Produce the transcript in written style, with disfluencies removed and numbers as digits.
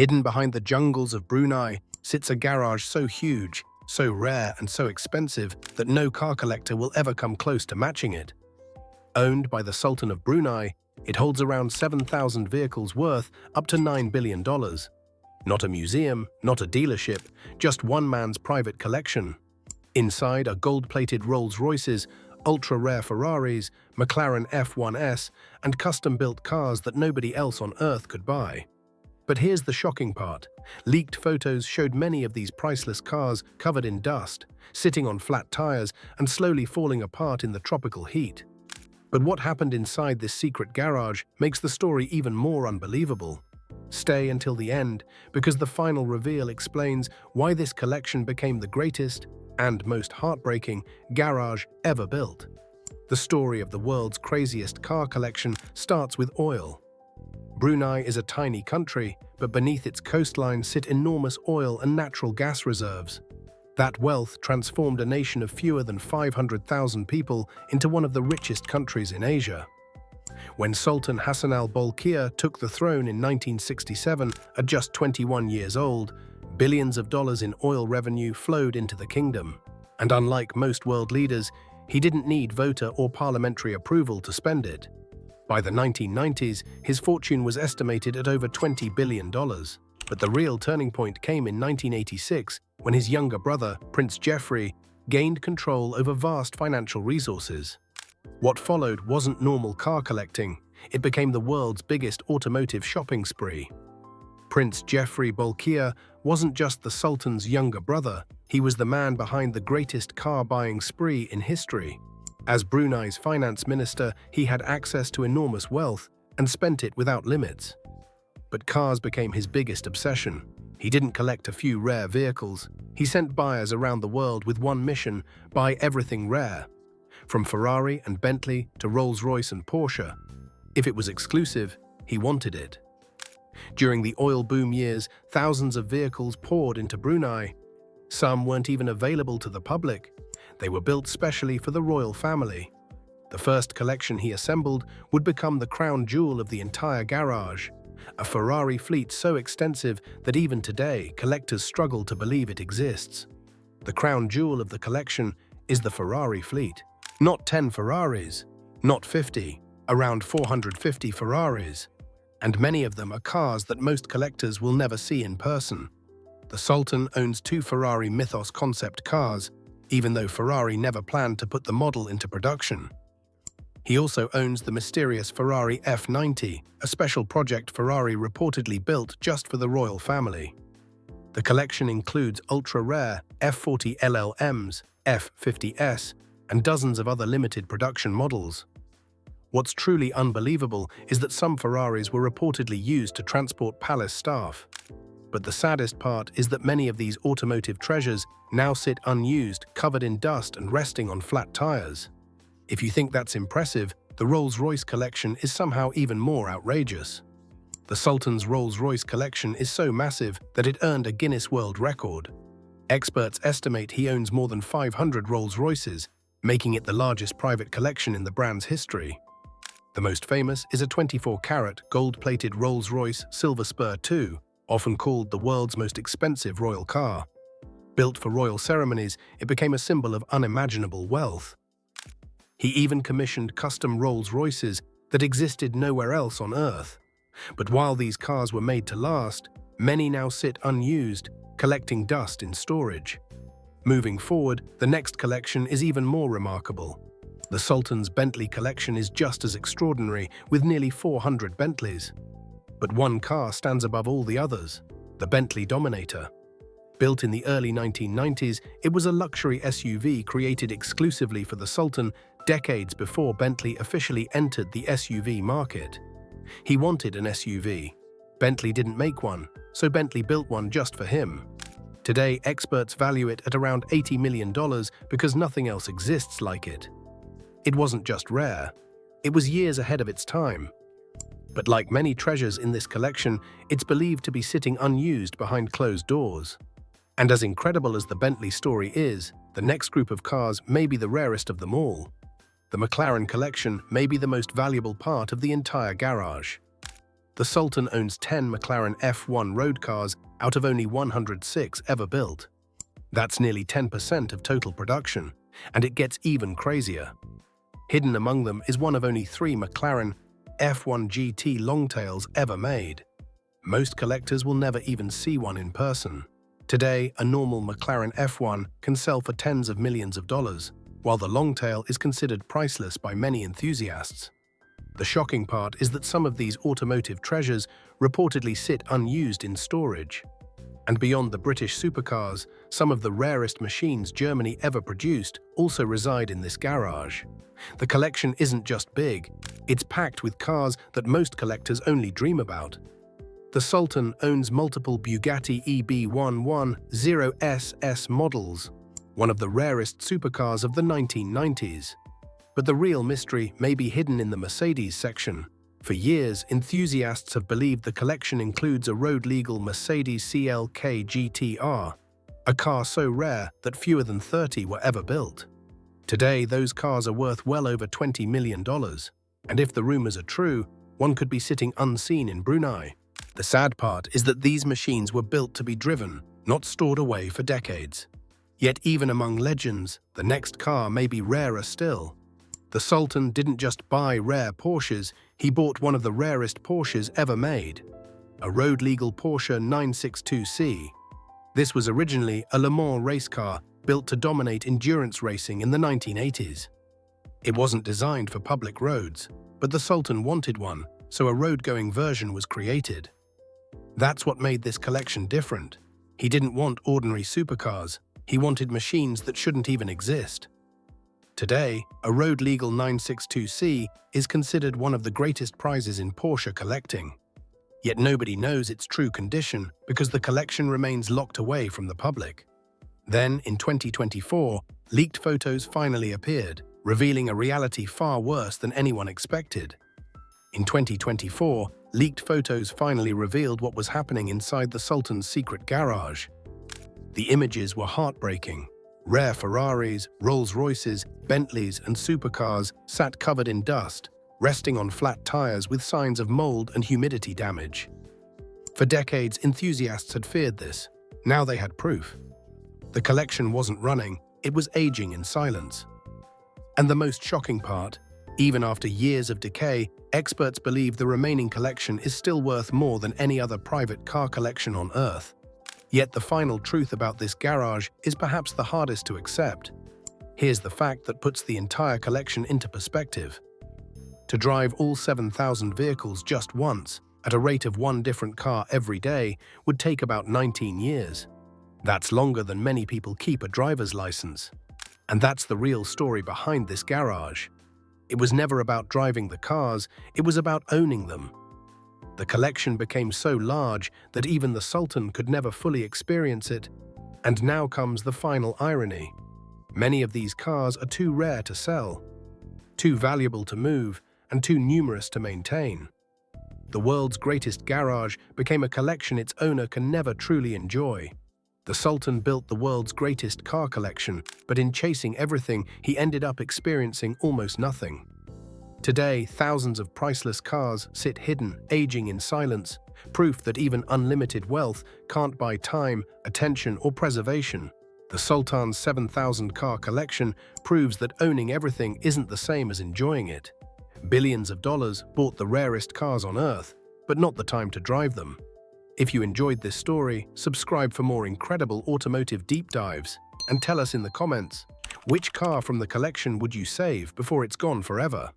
Hidden behind the jungles of Brunei sits a garage so huge, so rare and so expensive that no car collector will ever come close to matching it. Owned by the Sultan of Brunei, it holds around 7,000 vehicles worth up to $9 billion. Not a museum, not a dealership, just one man's private collection. Inside are gold-plated Rolls-Royces, ultra-rare Ferraris, McLaren F1S, and custom-built cars that nobody else on Earth could buy. But here's the shocking part. Leaked photos showed many of these priceless cars covered in dust, sitting on flat tires and slowly falling apart in the tropical heat. But what happened inside this secret garage makes the story even more unbelievable. Stay until the end, because the final reveal explains why this collection became the greatest and most heartbreaking garage ever built. The story of the world's craziest car collection starts with oil. Brunei is a tiny country, but beneath its coastline sit enormous oil and natural gas reserves. That wealth transformed a nation of fewer than 500,000 people into one of the richest countries in Asia. When Sultan Hassan al-Bolkiah took the throne in 1967 at just 21 years old, billions of dollars in oil revenue flowed into the kingdom. And unlike most world leaders, he didn't need voter or parliamentary approval to spend it. By the 1990s, his fortune was estimated at over $20 billion. But the real turning point came in 1986, when his younger brother, Prince Jeffrey, gained control over vast financial resources. What followed wasn't normal car collecting, it became the world's biggest automotive shopping spree. Prince Jeffrey Bolkiah wasn't just the Sultan's younger brother, he was the man behind the greatest car-buying spree in history. As Brunei's finance minister, he had access to enormous wealth and spent it without limits. But cars became his biggest obsession. He didn't collect a few rare vehicles. He sent buyers around the world with one mission: buy everything rare. From Ferrari and Bentley to Rolls-Royce and Porsche. If it was exclusive, he wanted it. During the oil boom years, thousands of vehicles poured into Brunei. Some weren't even available to the public. They were built specially for the royal family. The first collection he assembled would become the crown jewel of the entire garage. A Ferrari fleet so extensive that even today, collectors struggle to believe it exists. The crown jewel of the collection is the Ferrari fleet. Not 10 Ferraris, not 50, around 450 Ferraris. And many of them are cars that most collectors will never see in person. The Sultan owns 2 Ferrari Mythos concept cars, even though Ferrari never planned to put the model into production. He also owns the mysterious Ferrari F90, a special project Ferrari reportedly built just for the royal family. The collection includes ultra-rare F40 LLMs, F50S, and dozens of other limited production models. What's truly unbelievable is that some Ferraris were reportedly used to transport palace staff. But the saddest part is that many of these automotive treasures now sit unused, covered in dust and resting on flat tires. If you think that's impressive, the Rolls-Royce collection is somehow even more outrageous. The Sultan's Rolls-Royce collection is so massive that it earned a Guinness World Record. Experts estimate he owns more than 500 Rolls-Royces, making it the largest private collection in the brand's history. The most famous is a 24-carat gold-plated Rolls-Royce Silver Spur II, often called the world's most expensive royal car. Built for royal ceremonies, it became a symbol of unimaginable wealth. He even commissioned custom Rolls-Royces that existed nowhere else on Earth. But while these cars were made to last, many now sit unused, collecting dust in storage. Moving forward, the next collection is even more remarkable. The Sultan's Bentley collection is just as extraordinary, with nearly 400 Bentleys. But one car stands above all the others: the Bentley Dominator. Built in the early 1990s, it was a luxury SUV created exclusively for the Sultan decades before Bentley officially entered the SUV market. He wanted an SUV. Bentley didn't make one, so Bentley built one just for him. Today, experts value it at around $80 million because nothing else exists like it. It wasn't just rare, it was years ahead of its time. But like many treasures in this collection, it's believed to be sitting unused behind closed doors. And as incredible as the Bentley story is, the next group of cars may be the rarest of them all. The McLaren collection may be the most valuable part of the entire garage. The Sultan owns 10 McLaren F1 road cars out of only 106 ever built. That's nearly 10% of total production, and it gets even crazier. Hidden among them is one of only 3 McLaren F1 GT longtails ever made. Most collectors will never even see one in person. Today, a normal McLaren F1 can sell for tens of millions of dollars, while the longtail is considered priceless by many enthusiasts. The shocking part is that some of these automotive treasures reportedly sit unused in storage. And beyond the British supercars, some of the rarest machines Germany ever produced also reside in this garage. The collection isn't just big, it's packed with cars that most collectors only dream about. The Sultan owns multiple Bugatti EB110SS models, one of the rarest supercars of the 1990s. But the real mystery may be hidden in the Mercedes section. For years, enthusiasts have believed the collection includes a road-legal Mercedes CLK GTR, a car so rare that fewer than 30 were ever built. Today, those cars are worth well over $20 million, and if the rumors are true, one could be sitting unseen in Brunei. The sad part is that these machines were built to be driven, not stored away for decades. Yet even among legends, the next car may be rarer still. The Sultan didn't just buy rare Porsches, he bought one of the rarest Porsches ever made, a road-legal Porsche 962C. This was originally a Le Mans race car built to dominate endurance racing in the 1980s. It wasn't designed for public roads, but the Sultan wanted one, so a road-going version was created. That's what made this collection different. He didn't want ordinary supercars, he wanted machines that shouldn't even exist. Today, a road-legal 962C is considered one of the greatest prizes in Porsche collecting. Yet nobody knows its true condition because the collection remains locked away from the public. Then, in 2024, leaked photos finally appeared, revealing a reality far worse than anyone expected. In 2024, leaked photos finally revealed what was happening inside the Sultan's secret garage. The images were heartbreaking. Rare Ferraris, Rolls-Royces, Bentleys, and Supercars sat covered in dust, resting on flat tires with signs of mold and humidity damage. For decades, enthusiasts had feared this. Now they had proof. The collection wasn't running, it was aging in silence. And the most shocking part, even after years of decay, experts believe the remaining collection is still worth more than any other private car collection on Earth. Yet the final truth about this garage is perhaps the hardest to accept. Here's the fact that puts the entire collection into perspective. To drive all 7,000 vehicles just once, at a rate of one different car every day, would take about 19 years. That's longer than many people keep a driver's license. And that's the real story behind this garage. It was never about driving the cars, it was about owning them. The collection became so large that even the Sultan could never fully experience it. And now comes the final irony. Many of these cars are too rare to sell, too valuable to move, and too numerous to maintain. The world's greatest garage became a collection its owner can never truly enjoy. The Sultan built the world's greatest car collection, but in chasing everything, he ended up experiencing almost nothing. Today, thousands of priceless cars sit hidden, aging in silence, proof that even unlimited wealth can't buy time, attention, or preservation. The Sultan's 7,000 car collection proves that owning everything isn't the same as enjoying it. Billions of dollars bought the rarest cars on Earth, but not the time to drive them. If you enjoyed this story, subscribe for more incredible automotive deep dives, and tell us in the comments, which car from the collection would you save before it's gone forever?